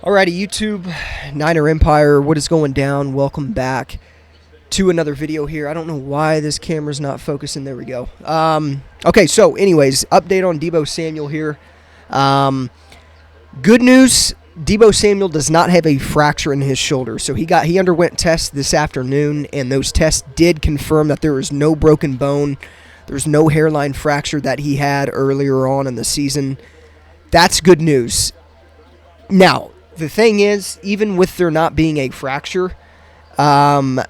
Alrighty, YouTube, Niner Empire, what is going down? Welcome back to another video here. I don't know why this camera's not focusing. There we go. Okay, so anyways, update on Deebo Samuel here. Good news, Deebo Samuel does not have a fracture in his shoulder. So he underwent tests this afternoon, and those tests did confirm that there is no broken bone. There's no hairline fracture that he had earlier on in the season. That's good news. Now, the thing is, even with there not being a fracture, there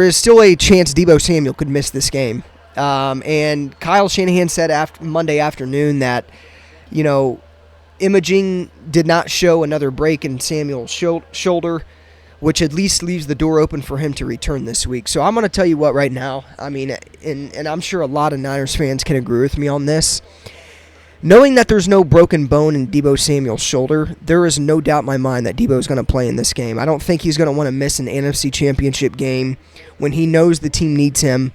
is still a chance Deebo Samuel could miss this game. And Kyle Shanahan said Monday afternoon that, imaging did not show another break in Samuel's shoulder, which at least leaves the door open for him to return this week. So I'm going to tell you what right now. I mean, and I'm sure a lot of Niners fans can agree with me on this. Knowing that there's no broken bone in Deebo Samuel's shoulder, there is no doubt in my mind that Deebo is going to play in this game. I don't think he's going to want to miss an NFC Championship game when he knows the team needs him.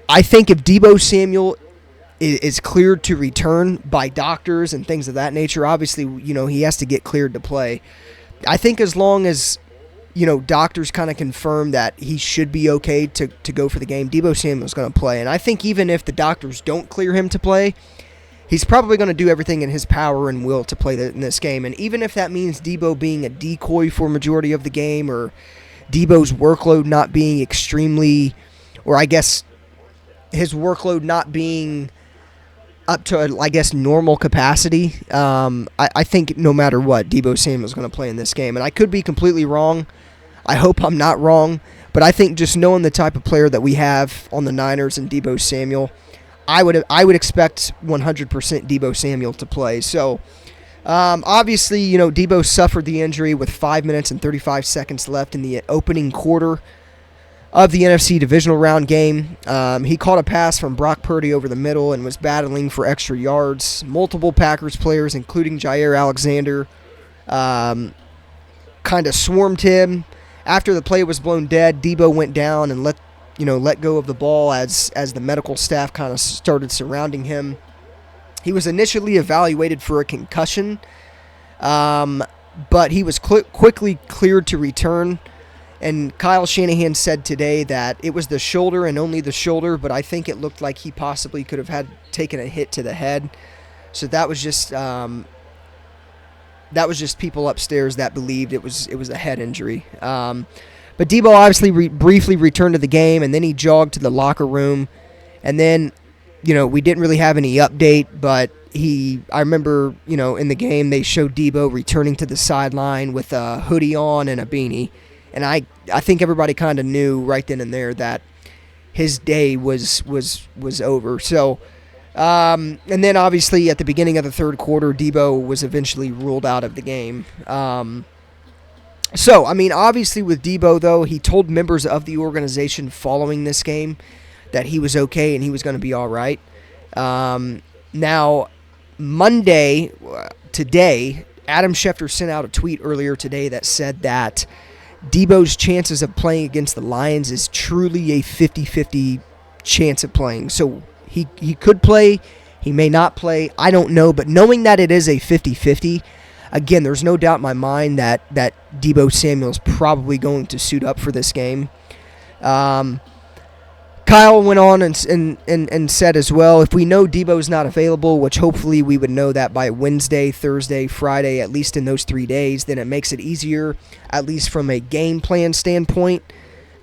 I think if Deebo Samuel is cleared to return by doctors and things of that nature, obviously, he has to get cleared to play. I think as long as, doctors kind of confirm that he should be okay to go for the game, Deebo Samuel's going to play. And I think even if the doctors don't clear him to play, he's probably going to do everything in his power and will to play in this game. And even if that means Deebo being a decoy for a majority of the game, or Deebo's workload not being extremely, or I guess his workload not being up to, normal capacity, I think no matter what, Deebo Samuel's going to play in this game. And I could be completely wrong. I hope I'm not wrong. But I think just knowing the type of player that we have on the Niners and Deebo Samuel, I would expect 100% Deebo Samuel to play. So, obviously, Deebo suffered the injury with 5 minutes and 35 seconds left in the opening quarter of the NFC Divisional Round game. He caught a pass from Brock Purdy over the middle and was battling for extra yards. Multiple Packers players, including Jair Alexander, kind of swarmed him. After the play was blown dead, Deebo went down and let go of the ball as the medical staff kind of started surrounding him. He was initially evaluated for a concussion, but he was quickly cleared to return. And Kyle Shanahan said today that it was the shoulder and only the shoulder, but I think it looked like he possibly could have taken a hit to the head. So that was just people upstairs that believed it was a head injury. But Deebo obviously briefly returned to the game, and then he jogged to the locker room. And then, we didn't really have any update, but I remember, in the game they showed Deebo returning to the sideline with a hoodie on and a beanie. And I think everybody kind of knew right then and there that his day was over. So, and then obviously at the beginning of the third quarter, Deebo was eventually ruled out of the game. So, obviously with Deebo, though, he told members of the organization following this game that he was okay and he was going to be all right. Now, Monday, today, Adam Schefter sent out a tweet earlier today that said that Deebo's chances of playing against the Lions is truly a 50-50 chance of playing. So, he could play, he may not play, I don't know, but knowing that it is a 50-50, again, there's no doubt in my mind that Deebo Samuel is probably going to suit up for this game. Kyle went on and said as well, if we know Deebo's not available, which hopefully we would know that by Wednesday, Thursday, Friday, at least in those 3 days, then it makes it easier, at least from a game plan standpoint,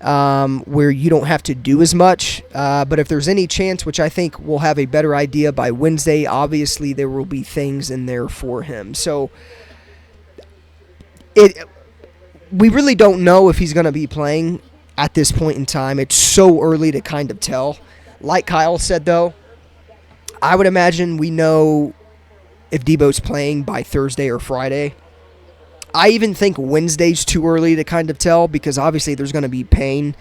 where you don't have to do as much. But if there's any chance, which I think we'll have a better idea by Wednesday, obviously there will be things in there for him. So we really don't know if he's going to be playing at this point in time. It's so early to kind of tell. Like Kyle said, though, I would imagine we know if Deebo's playing by Thursday or Friday. I even think Wednesday's too early to kind of tell because obviously there's going to be pain,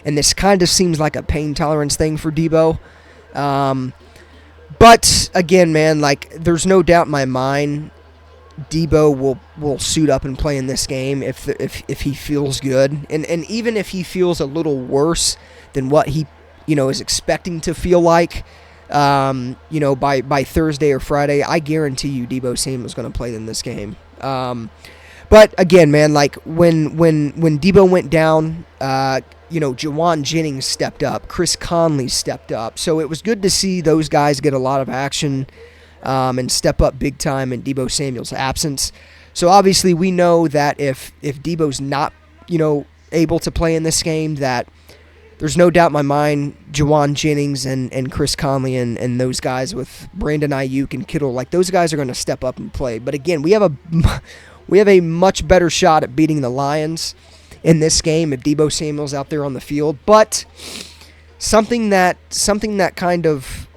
and this kind of seems like a pain tolerance thing for Deebo. But again, man, there's no doubt in my mind Deebo will suit up and play in this game if he feels good, and even if he feels a little worse than what he is expecting to feel like, by Thursday or Friday, I guarantee you Deebo Samuel is going to play in this game. But again, man, like when Deebo went down, Jawan Jennings stepped up, Chris Conley stepped up, so it was good to see those guys get a lot of action and step up big time in Deebo Samuel's absence. So obviously we know that if Deebo's not able to play in this game, that there's no doubt in my mind Jawan Jennings and Chris Conley and those guys with Brandon Ayuk and Kittle, like those guys are going to step up and play. But again, we have a much better shot at beating the Lions in this game if Deebo Samuel's out there on the field. But something that kind of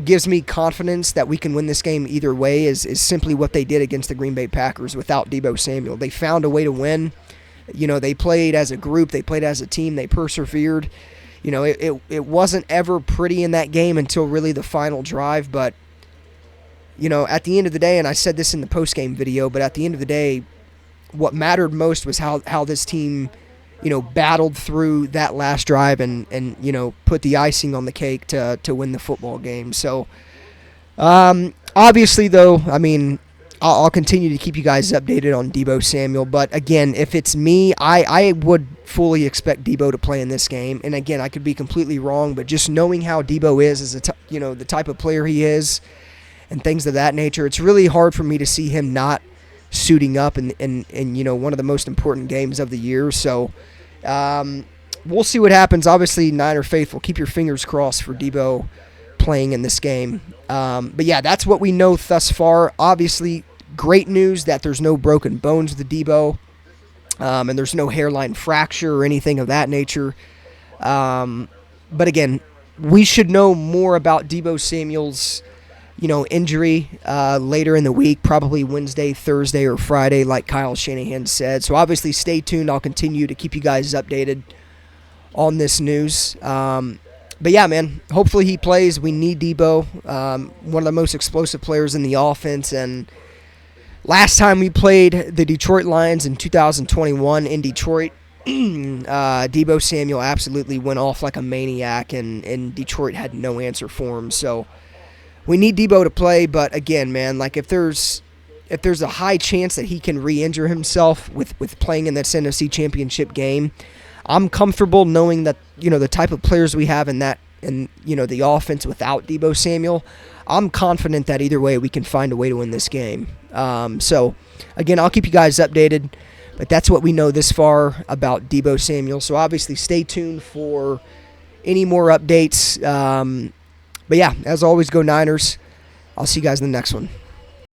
gives me confidence that we can win this game either way is simply what they did against the Green Bay Packers without Deebo Samuel. They found a way to win. They played as a group, they played as a team, they persevered. It wasn't ever pretty in that game until really the final drive, but at the end of the day, and I said this in the post-game video, but at the end of the day, what mattered most was how this team, battled through that last drive and put the icing on the cake to win the football game. So, obviously, though, I mean, I'll continue to keep you guys updated on Deebo Samuel. But again, if it's me, I would fully expect Deebo to play in this game. And again, I could be completely wrong, but just knowing how Deebo is as the type of player he is, and things of that nature, it's really hard for me to see him not suiting up in one of the most important games of the year. So we'll see what happens. Obviously, Niner faithful, keep your fingers crossed for Deebo playing in this game. But yeah, that's what we know thus far. Obviously, great news that there's no broken bones with the Deebo, and there's no hairline fracture or anything of that nature. But again, we should know more about Deebo Samuel's injury later in the week, probably Wednesday, Thursday, or Friday, like Kyle Shanahan said. So obviously stay tuned. I'll continue to keep you guys updated on this news. But yeah, man, hopefully he plays. We need Deebo, one of the most explosive players in the offense. And last time we played the Detroit Lions in 2021 in Detroit, Deebo Samuel absolutely went off like a maniac, and Detroit had no answer for him. So we need Deebo to play, but again, man, like if there's a high chance that he can re-injure himself with playing in this NFC Championship game, I'm comfortable knowing that the type of players we have in the offense without Deebo Samuel. I'm confident that either way we can find a way to win this game. So again, I'll keep you guys updated, but that's what we know this far about Deebo Samuel. So obviously, stay tuned for any more updates. But yeah, as always, go Niners. I'll see you guys in the next one.